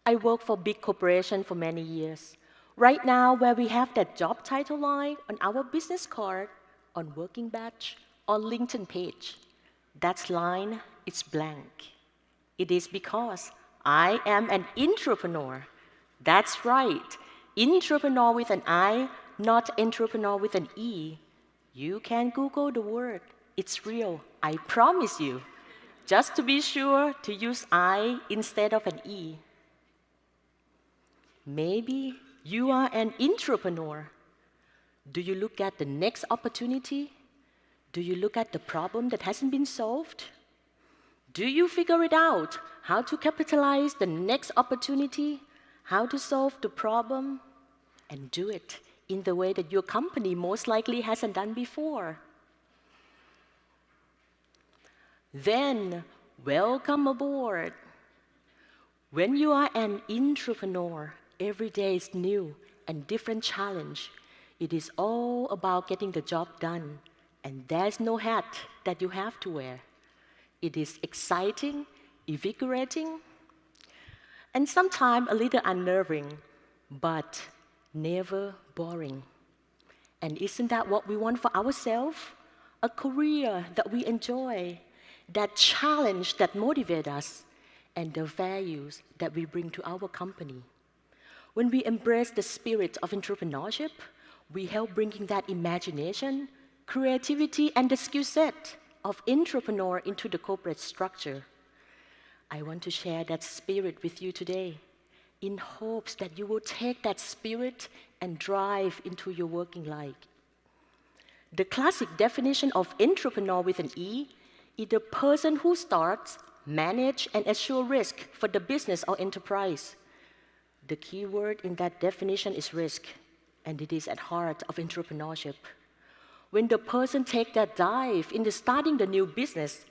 I worked for big corporations for many years. Right now, where we have that job title line on our business card, on working badge, on LinkedIn page, that line is blank. It is because I am an intrapreneur. That's right, intrapreneur with an I, not entrepreneur with an E. You can Google the word. It's real, I promise you. Just to be sure to use I instead of an E. Maybe you are an intrapreneur. Do you look at the next opportunity? Do you look at the problem that hasn't been solved? Do you figure it out, how to capitalize the next opportunity, how to solve the problem, and do it in the way that your company most likely hasn't done before? Then, welcome aboard. When you are an intrapreneur, every day is new and different challenge. It is all about getting the job done, and there's no hat that you have to wear. It is exciting, invigorating, and sometimes a little unnerving, but never boring. And isn't that what we want for ourselves? A career that we enjoy, that challenge that motivates us, and the values that we bring to our company. When we embrace the spirit of entrepreneurship, we help bringing that imagination, creativity, and the skill set of entrepreneur into the corporate structure. I want to share that spirit with you today in hopes that you will take that spirit and drive into your working life. The classic definition of entrepreneur with an E is the person who starts, manage, and assure risk for the business or enterprise. The key word in that definition is risk, and it is at heart of entrepreneurship. When the person takes that dive into starting the new business,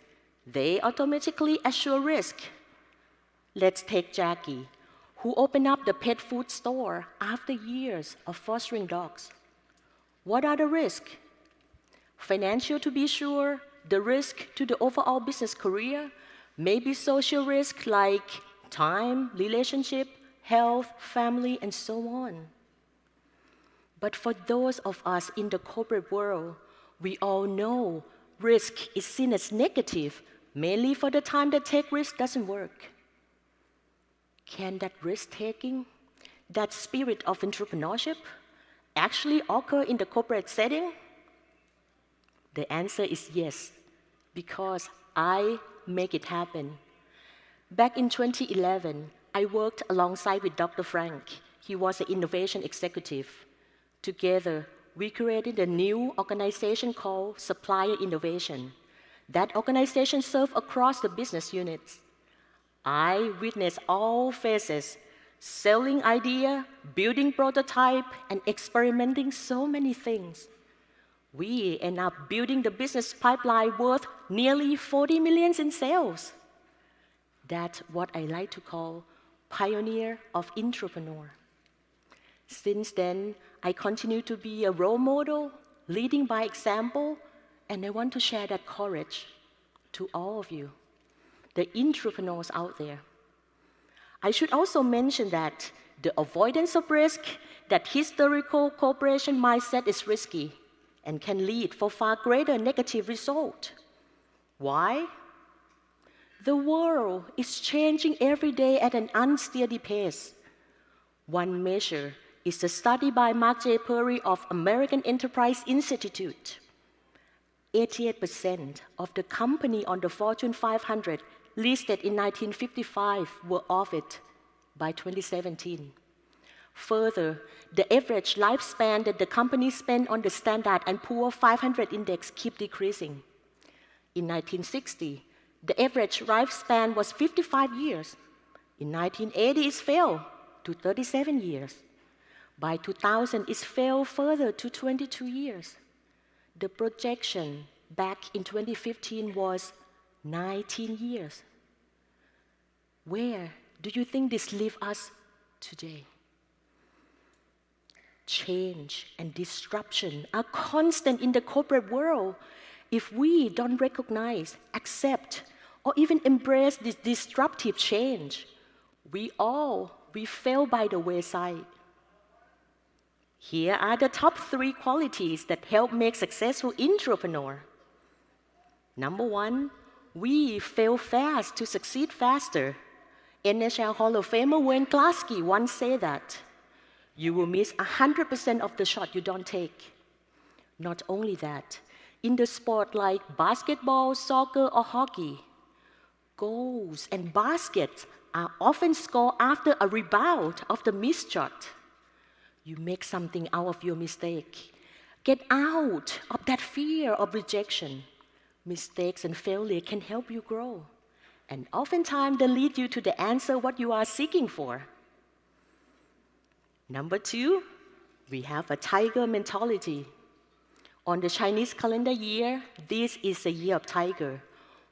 they automatically assure risk. Let's take Jackie, who opened up the pet food store after years of fostering dogs. What are the risks? Financial, to be sure, the risk to the overall business career, maybe social risk like time, relationship, health, family, and so on. But for those of us in the corporate world, we all know risk is seen as negative, mainly for the time that take risk doesn't work. Can that risk-taking, that spirit of entrepreneurship, actually occur in the corporate setting? The answer is yes, because I make it happen. Back in 2011, I worked alongside with Dr. Frank. He was an innovation executive. Together, we created a new organization called Supplier Innovation. That organization served across the business units. I witnessed all phases, selling idea, building prototype, and experimenting so many things. We end up building the business pipeline worth nearly 40 million in sales. That's what I like to call pioneer of entrepreneur. Since then, I continue to be a role model, leading by example, and I want to share that courage to all of you, the entrepreneurs out there. I should also mention that the avoidance of risk, that historical corporation mindset is risky and can lead for far greater negative result. Why? The world is changing every day at an unsteady pace. One measure is a study by Mark J. Perry of American Enterprise Institute. 88% of the company on the Fortune 500 listed in 1955 were off it by 2017. Further, the average lifespan that the company spent on the Standard & Poor's 500 index keep decreasing. In 1960, the average lifespan was 55 years. In 1980, it fell to 37 years. By 2000, it fell further to 22 years. The projection back in 2015 was 19 years. Where do you think this leaves us today? Change and disruption are constant in the corporate world. If we don't recognize, accept, or even embrace this disruptive change, we we fell by the wayside. Here are the top 3 qualities that help make successful entrepreneur. Number 1, we fail fast to succeed faster. NHL Hall of Famer Wayne Gretzky once said that. You will miss 100% of the shot you don't take. Not only that, in the sport like basketball, soccer, or hockey, goals and baskets are often scored after a rebound of the missed shot. You make something out of your mistake. Get out of that fear of rejection. Mistakes and failure can help you grow. And oftentimes they lead you to the answer what you are seeking for. Number 2, we have a tiger mentality. On the Chinese calendar year, this is the year of tiger.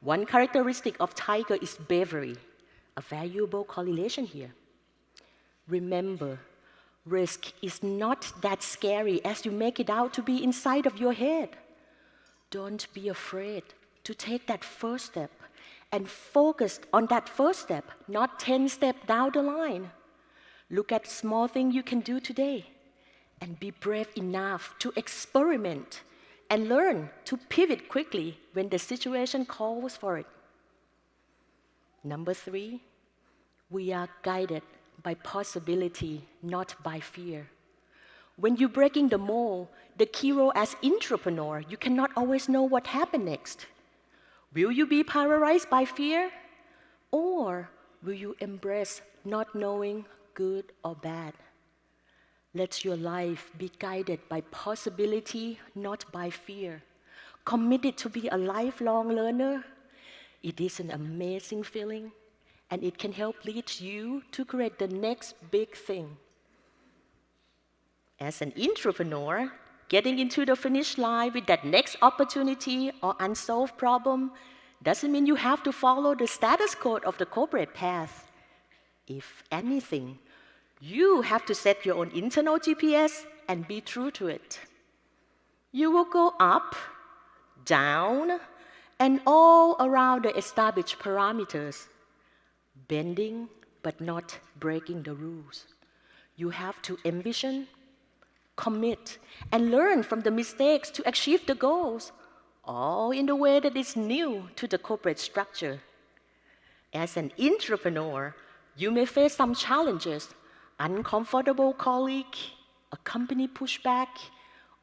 One characteristic of tiger is bravery, a valuable correlation here. Remember, risk is not that scary as you make it out to be inside of your head. Don't be afraid to take that first step and focus on that first step, not 10 steps down the line. Look at small things you can do today and be brave enough to experiment and learn to pivot quickly when the situation calls for it. Number 3, we are guided by possibility, not by fear. When you're breaking the mold, the key role as entrepreneur, you cannot always know what happened next. Will you be paralyzed by fear? Or will you embrace not knowing good or bad? Let your life be guided by possibility, not by fear. Committed to be a lifelong learner. It is an amazing feeling, and it can help lead you to create the next big thing. As an entrepreneur, getting into the finish line with that next opportunity or unsolved problem doesn't mean you have to follow the status quo of the corporate path. If anything, you have to set your own internal GPS and be true to it. You will go up, down, and all around the established parameters, bending but not breaking the rules. You have to envision, commit, and learn from the mistakes to achieve the goals, all in the way that is new to the corporate structure. As an entrepreneur, you may face some challenges, uncomfortable colleague, a company pushback,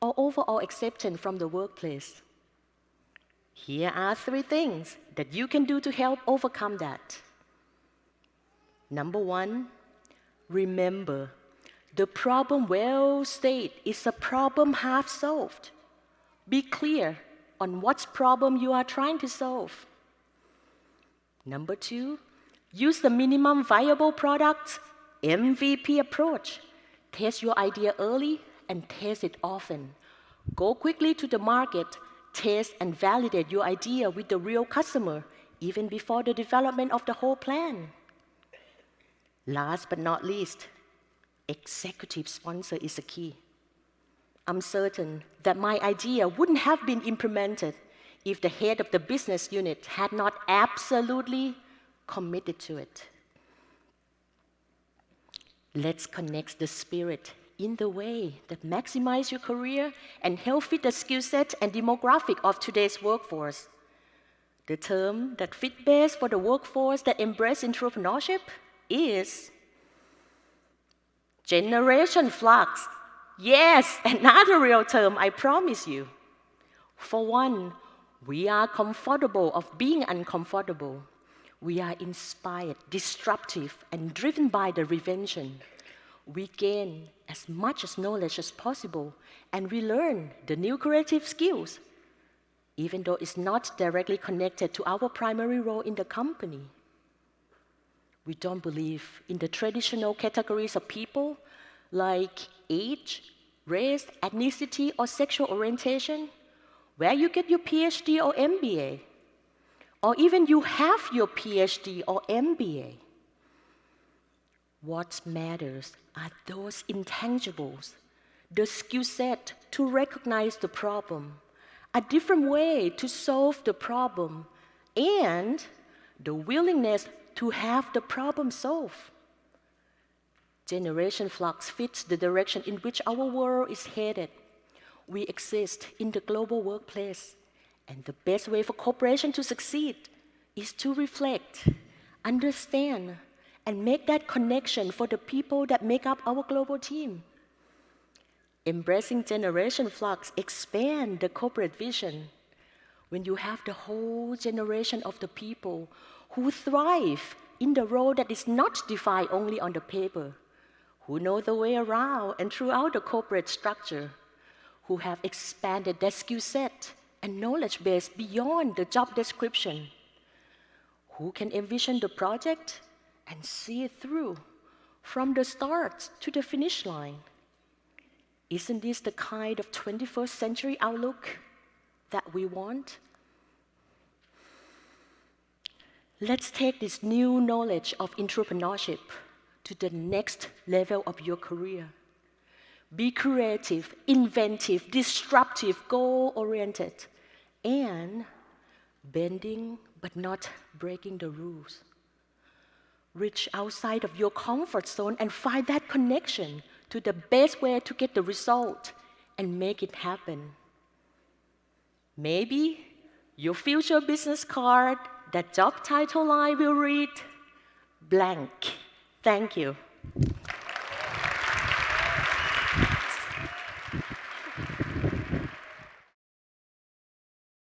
or overall acceptance from the workplace. Here are 3 things that you can do to help overcome that. Number 1, remember, the problem well stated is a problem half solved. Be clear on what problem you are trying to solve. Number 2, use the minimum viable product MVP approach. Test your idea early and test it often. Go quickly to the market, test and validate your idea with the real customer, even before the development of the whole plan. Last but not least, executive sponsor is a key. I'm certain that my idea wouldn't have been implemented if the head of the business unit had not absolutely committed to it. Let's connect the spirit in the way that maximizes your career and help fit the skill set and demographic of today's workforce. The term that fits best for the workforce that embraces entrepreneurship is Generation Flux. Yes, another real term, I promise you. For one, we are comfortable of being uncomfortable. We are inspired, disruptive, and driven by the reinvention. We gain as much as knowledge as possible, and we learn the new creative skills, even though it's not directly connected to our primary role in the company. We don't believe in the traditional categories of people like age, race, ethnicity, or sexual orientation, where you get your PhD or MBA, or even you have your PhD or MBA. What matters are those intangibles, the skill set to recognize the problem, a different way to solve the problem, and the willingness to have the problem solved. Generation Flux fits the direction in which our world is headed. We exist in the global workplace, and the best way for corporation to succeed is to reflect, understand, and make that connection for the people that make up our global team. Embracing Generation Flux expands the corporate vision. When you have the whole generation of the people who thrive in the role that is not defined only on the paper, who know the way around and throughout the corporate structure, who have expanded their skill set and knowledge base beyond the job description, who can envision the project and see it through from the start to the finish line. Isn't this the kind of 21st century outlook that we want? Let's take this new knowledge of entrepreneurship to the next level of your career. Be creative, inventive, disruptive, goal-oriented, and bending but not breaking the rules. Reach outside of your comfort zone and find that connection to the best way to get the result and make it happen. Maybe your future business card, that job title line will read blank. Thank you.